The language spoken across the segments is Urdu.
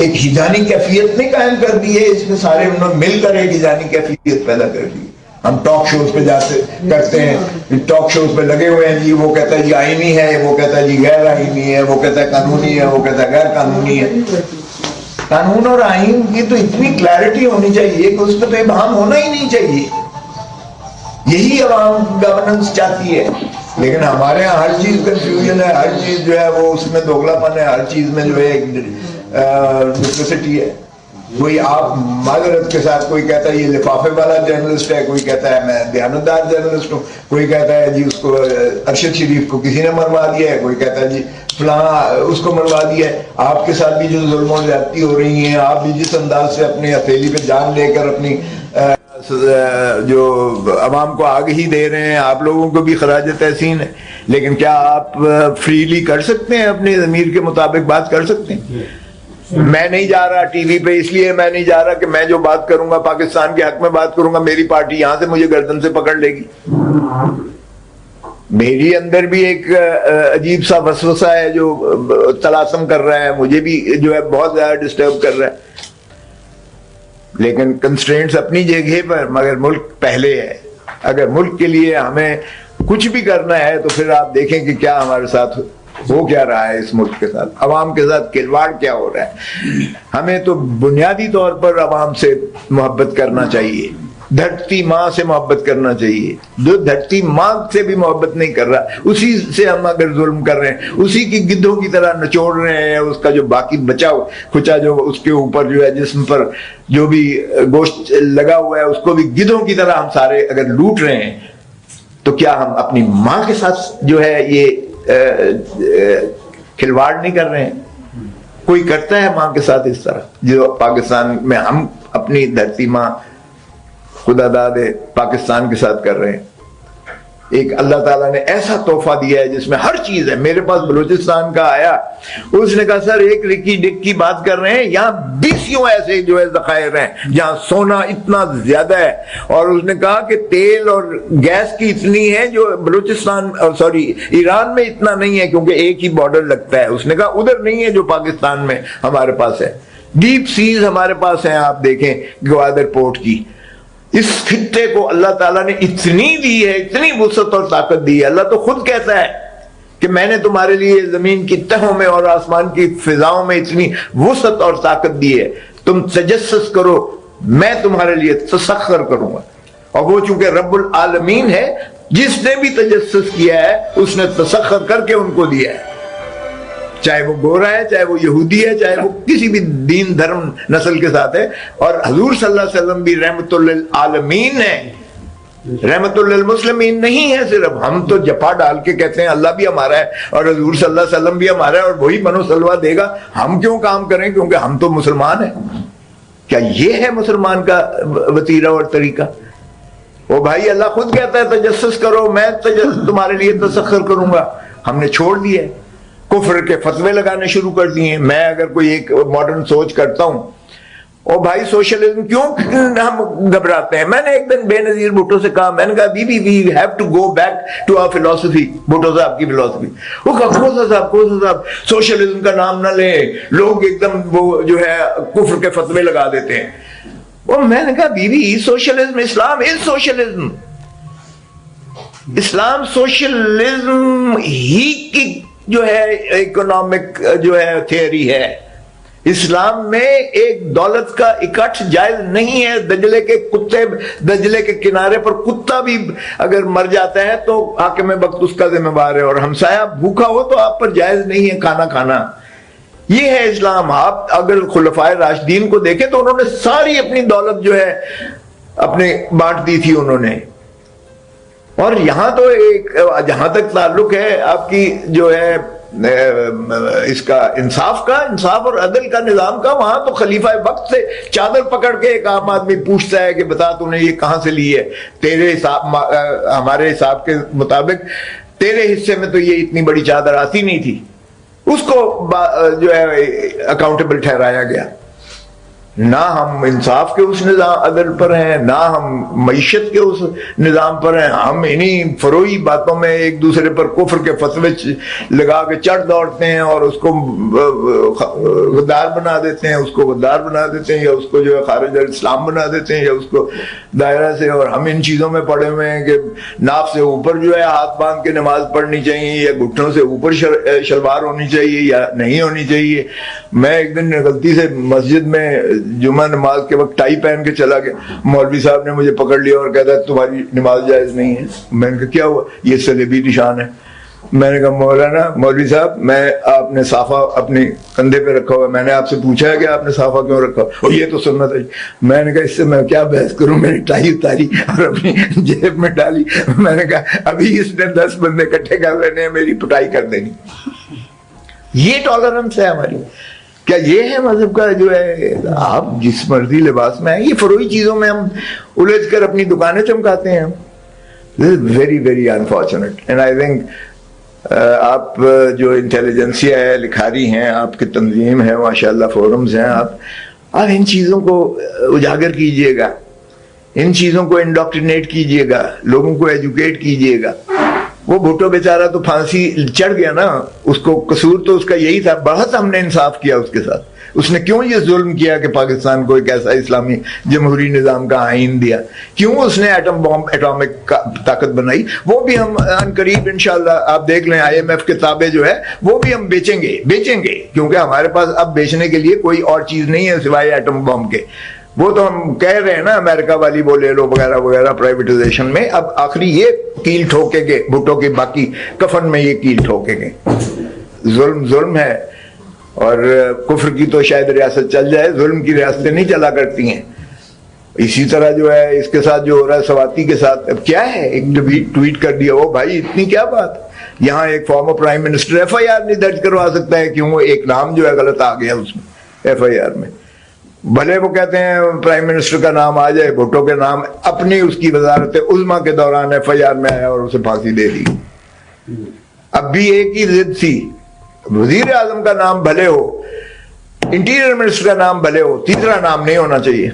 ایک ہجانی کیفیت نہیں قائم کر دی ہے، اس میں سارے انہوں نے مل کر ایک ہجانی کیفیت پیدا کر دی. ہم ٹاک شوز پہ جاتے کرتے ہیں، ٹاک شوز پہ لگے ہوئے ہیں جی، وہ کہتا ہے جی آئینی ہے، وہ کہتا ہے جی غیر آئینی ہے، وہ کہتا ہے قانونی ہے، وہ کہتا ہے غیر قانونی ہے. قانون اور آئین کی تو اتنی کلیئرٹی ہونی چاہیے کہ اس پہ تو ابہام ہونا ہی نہیں چاہیے. یہی عوام گورننس چاہتی ہے. لیکن ہمارے ہاں ہر چیز کنفیوژن ہے، ہر چیز جو ہے وہ اس میں دوگلا پن ہے، ہر چیز میں جو ہے ڈپلیسٹی ہے. کوئی آپ معذرت کے ساتھ کوئی کہتا ہے یہ لفافے والا جرنلسٹ ہے، کوئی کہتا ہے میں دیانتدار جرنلسٹ ہوں، کوئی کہتا ہے جی اس کو ارشد شریف کو کسی نے مروا دیا ہے، کوئی کہتا ہے جی فلاں اس کو مروا دیا ہے. آپ کے ساتھ بھی جو ظلم و زیادتی ہو رہی ہیں، آپ بھی جس انداز سے اپنی ہتھیلی پہ جان لے کر اپنی جو عوام کو آگہی دے رہے ہیں، آپ لوگوں کو بھی خراج تحسین ہے. لیکن کیا آپ فریلی کر سکتے ہیں، اپنے ضمیر کے مطابق بات کر سکتے ہیں؟ میں نہیں جا رہا ٹی وی پہ، اس لیے میں نہیں جا رہا کہ میں جو بات کروں گا پاکستان کے حق میں بات کروں گا، میری پارٹی یہاں سے مجھے گردن سے پکڑ لے گی. میری اندر بھی ایک عجیب سا وسوسہ ہے جو تلاسم کر رہا ہے، مجھے بھی جو ہے بہت زیادہ ڈسٹرب کر رہا ہے. لیکن کنسٹرینٹس اپنی جگہ پر، مگر ملک پہلے ہے. اگر ملک کے لیے ہمیں کچھ بھی کرنا ہے تو پھر آپ دیکھیں کہ کیا ہمارے ساتھ ہو کیا رہا ہے، اس ملک کے ساتھ عوام کے ساتھ کھلواڑ کیا ہو رہا ہے. ہمیں تو بنیادی طور پر عوام سے محبت کرنا چاہیے، دھرتی ماں سے محبت کرنا چاہیے. جو دھرتی ماں سے بھی محبت نہیں کر رہا، اسی سے ہم اگر ظلم کر رہے ہیں، اسی کی گدھوں کی طرح نچوڑ رہے ہیں، اس کا جو باقی بچا کچا جو اس کے اوپر جو ہے جسم پر جو بھی گوشت لگا ہوا ہے، اس کو بھی گدھوں کی طرح ہم سارے اگر لوٹ رہے ہیں، تو کیا ہم اپنی ماں کے ساتھ جو ہے یہ کھلواڑ نہیں کر رہے ہیں؟ کوئی کرتا ہے ماں کے ساتھ اس طرح جو پاکستان میں ہم اپنی دھرتی ماں خدا داد پاکستان کے ساتھ کر رہے ہیں؟ ایک اللہ تعالیٰ نے ایسا تحفہ دیا ہے جس میں ہر چیز ہے. میرے پاس بلوچستان کا آیا، اس نے کہا سر ایک رکی ڈک کی بات کر رہے ہیں، یہاں 20 ایسے جو ہے ذخائر ہیں جہاں سونا اتنا زیادہ ہے. اور اس نے کہا کہ تیل اور گیس کی اتنی ہے جو بلوچستان ایران میں اتنا نہیں ہے، کیونکہ ایک ہی بارڈر لگتا ہے. اس نے کہا ادھر نہیں ہے جو پاکستان میں ہمارے پاس ہے. ڈیپ سیز ہمارے پاس ہیں، آپ دیکھیں گوادر پورٹ کی. اس خطے کو اللہ تعالیٰ نے اتنی دی ہے، اتنی وسعت اور طاقت دی ہے. اللہ تو خود کہتا ہے کہ میں نے تمہارے لیے زمین کی تہوں میں اور آسمان کی فضاؤں میں اتنی وسعت اور طاقت دی ہے، تم تجسس کرو، میں تمہارے لیے تسخر کروں گا. اور وہ چونکہ رب العالمین ہے، جس نے بھی تجسس کیا ہے اس نے تسخر کر کے ان کو دیا ہے، چاہے وہ گورا ہے، چاہے وہ یہودی ہے، چاہے وہ کسی بھی دین دھرم نسل کے ساتھ ہے. اور حضور صلی اللہ علیہ وسلم بھی رحمت للعالمین ہے، رحمت للمسلمین نہیں ہے. صرف ہم تو جپا ڈال کے کہتے ہیں اللہ بھی ہمارا ہے اور حضور صلی اللہ علیہ وسلم بھی ہمارا ہے اور وہی منو سلوا دے گا. ہم کیوں کام کریں کیونکہ ہم تو مسلمان ہیں؟ کیا یہ ہے مسلمان کا وتیرہ اور طریقہ؟ وہ بھائی اللہ خود کہتا ہے تجسس کرو، میں تمہارے لیے تسخر کروں گا. ہم نے چھوڑ دیا ہے، کفر کے فتوے لگانے شروع کر دیے ہیں. میں اگر کوئی ایک ماڈرن سوچ کرتا ہوں، او بھائی سوشلزم کیوں ہم گھبراتے ہیں؟ میں نے ایک دن بے نظیر بھٹو سے کہا، میں نے کہا بی we have to go back to our philosophy. Bhutto صاحب کی فلسفی. وہ کہا کوسا صاحب سوشلزم کا نام نہ لیں، لوگ ایک دم وہ جو ہے کفر کے فتوے لگا دیتے ہیں. اور میں نے کہا بیوی سوشلزم، اسلام از سوشلزم. اسلام سوشلزم ہی کی جو ہے اکنامک جو ہے تھیوری ہے. اسلام میں ایک دولت کا اکٹھ جائز نہیں ہے. دجلے کے کنارے پر کتا بھی اگر مر جاتا ہے تو حاکم وقت اس کا ذمہ دار ہے، اور ہمسایہ بھوکا ہو تو آپ پر جائز نہیں ہے کھانا کھانا. یہ ہے اسلام. آپ اگر خلفائے راشدین کو دیکھیں تو انہوں نے ساری اپنی دولت جو ہے اپنے بانٹ دی تھی انہوں نے. اور یہاں تو ایک جہاں تک تعلق ہے آپ کی جو ہے اس کا انصاف اور عدل کا نظام کا، وہاں تو خلیفہ وقت سے چادر پکڑ کے ایک عام آدمی پوچھتا ہے کہ بتا تو نے یہ کہاں سے لی ہے؟ تیرے حساب ہمارے حساب کے مطابق تیرے حصے میں تو یہ اتنی بڑی چادر آتی نہیں تھی. اس کو جو ہے اکاؤنٹیبل ٹھہرایا گیا. نہ ہم انصاف کے اس نظام عدل پر ہیں، نہ ہم معیشت کے اس نظام پر ہیں. ہم انہی فروئی باتوں میں ایک دوسرے پر کفر کے فتوے لگا کے چڑھ دوڑتے ہیں اور اس کو غدار بنا دیتے ہیں، اس کو غدار بنا دیتے ہیں، یا اس کو جو ہے خارج الاسلام بنا دیتے ہیں، یا اس کو دائرہ سے. اور ہم ان چیزوں میں پڑے ہوئے ہیں کہ ناف سے اوپر جو ہے ہاتھ باندھ کے نماز پڑھنی چاہیے، یا گھٹنوں سے اوپر شلوار ہونی چاہیے یا نہیں ہونی چاہیے. میں ایک دن غلطی سے مسجد میں جمعہ نماز کے وقت ٹائی پہن کے چلا گیا، مولوی صاحب نے مجھے پکڑ لیا اور کہتا ہے تمہاری نماز جائز نہیں ہے. میں نے کہا کیا ہوا؟ یہ صلیبی نشان ہے. میں نے کہا مولانا مولوی صاحب، میں آپ نے صافہ اپنے کندھے پہ رکھا ہوا، میں نے آپ سے پوچھا ہے کہ آپ نے صافہ کیوں رکھا؟ اور یہ تو سنت ہے. میں نے کہا اس سے میں کیا بحث کروں؟ میں نے ٹائی اتاری اور اپنی جیب میں ڈالی. میں نے کہا ابھی اس نے 10 بندے اکٹھے کر لینے ہیں، میری پٹائی کر دینی. یہ ٹالرنس ہے ہماری. کیا یہ ہے مذہب کا جو ہے آپ جس مرضی لباس میں ہیں؟ یہ فروئی چیزوں میں ہم الجھ کر اپنی دکانیں چمکاتے ہیں. This is very very unfortunate and I think آپ جو انٹیلیجنسیا ہے، لکھاری ہیں، آپ کی تنظیم ہے ماشاءاللہ، فورمز ہیں، آپ ان چیزوں کو اجاگر کیجئے گا، ان چیزوں کو انڈاکٹرینیٹ کیجئے گا، لوگوں کو ایجوکیٹ کیجئے گا. وہ بھٹو بیچارہ تو پھانسی چڑھ گیا نا، اس کو قصور تو اس کا یہی تھا. بہت ہم نے انصاف کیا اس کے ساتھ. اس نے کیوں یہ ظلم کیا کہ پاکستان کو ایک ایسا اسلامی جمہوری نظام کا آئین دیا؟ کیوں اس نے ایٹم بم، ایٹامک طاقت بنائی؟ وہ بھی ہم ان قریب انشاءاللہ آپ دیکھ لیں IMF کتابیں جو ہے وہ بھی ہم بیچیں گے کیونکہ ہمارے پاس اب بیچنے کے لیے کوئی اور چیز نہیں ہے سوائے ایٹم بم کے. وہ تو ہم کہہ رہے ہیں نا امریکہ والی وہ لے لو وغیرہ وغیرہ پرائیویٹائزیشن میں. اب آخری یہ کیل ٹھوکے گے بھٹو کے، باقی کفن میں یہ کیل ٹھوکے گے. ظلم ہے. اور کفر کی تو شاید ریاست چل جائے، ظلم کی ریاستیں نہیں چلا کرتی ہیں. اسی طرح جو ہے اس کے ساتھ جو ہو رہا ہے سواتی کے ساتھ، اب کیا ہے ایک ٹویٹ کر دیا، وہ بھائی اتنی کیا بات. یہاں ایک فارمر پرائم منسٹر FIR نہیں درج کروا سکتا ہے کیوں؟ ایک نام جو ہے غلط آ گیا اس میں FIR میں. بھلے وہ کہتے ہیں پرائم منسٹر کا نام آ جائے، بھٹو کے نام اپنی اس کی وزارت عظمیٰ کے دوران FIR میں آیا اور اسے پھانسی دے دی. اب بھی ایک ہی ضد تھی، وزیر اعظم کا نام بھلے ہو، انٹیریئر منسٹر کا نام بھلے ہو، تیسرا نام نہیں ہونا چاہیے.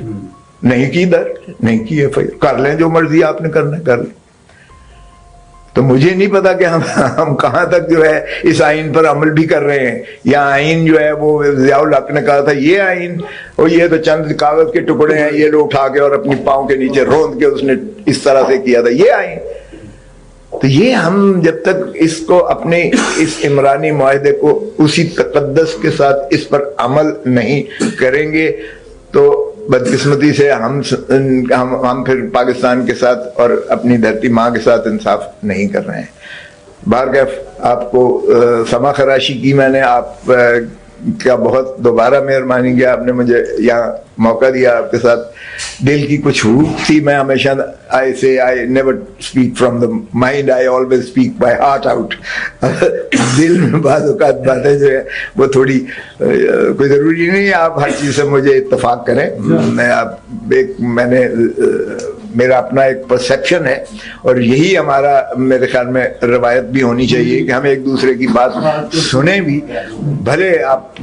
نہیں کی نہیں کی FIR. کر لیں جو مرضی آپ نے کرنا کر لیں. تو مجھے نہیں پتا کہ ہم کہاں تک جو ہے اس آئین پر عمل بھی کر رہے ہیں. یا آئین جو ہے وہ ضیاء الحق نے کہا تھا یہ آئین اور یہ تو چند کاغذ کے ٹکڑے ہیں، یہ لوگ اٹھا کے اور اپنی پاؤں کے نیچے روند کے اس نے اس طرح سے کیا تھا یہ آئین. تو یہ ہم جب تک اس کو اپنے اس عمرانی معاہدے کو اسی تقدس کے ساتھ اس پر عمل نہیں کریں گے تو بدقسمتی سے ہم پھر پاکستان کے ساتھ اور اپنی دھرتی ماں کے ساتھ انصاف نہیں کر رہے ہیں. بارگاہ آپ کو سما خراشی کی میں نے آپ کا بہت دوبارہ مہربانی کیا، آپ نے مجھے یہاں موقع دیا. آپ کے ساتھ دل کی کچھ حروف تھی. میں ہمیشہ I never speak from the mind, I always speak by heart out. دل میں بعض اوقات باتیں جو ہے وہ تھوڑی کوئی ضروری نہیں ہے آپ ہر چیز سے مجھے اتفاق کریں. میں نے میرا اپنا ایک پرسیپشن ہے اور یہی ہمارا میرے خیال میں روایت بھی ہونی چاہیے کہ ہم ایک دوسرے کی بات سنیں بھی، بھلے آپ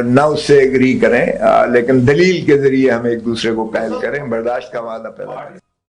نہ اس سے ایگری کریں لیکن دلیل کے ذریعے ہم ایک دوسرے کو قائل کریں، برداشت کا وعدہ پیدا کریں.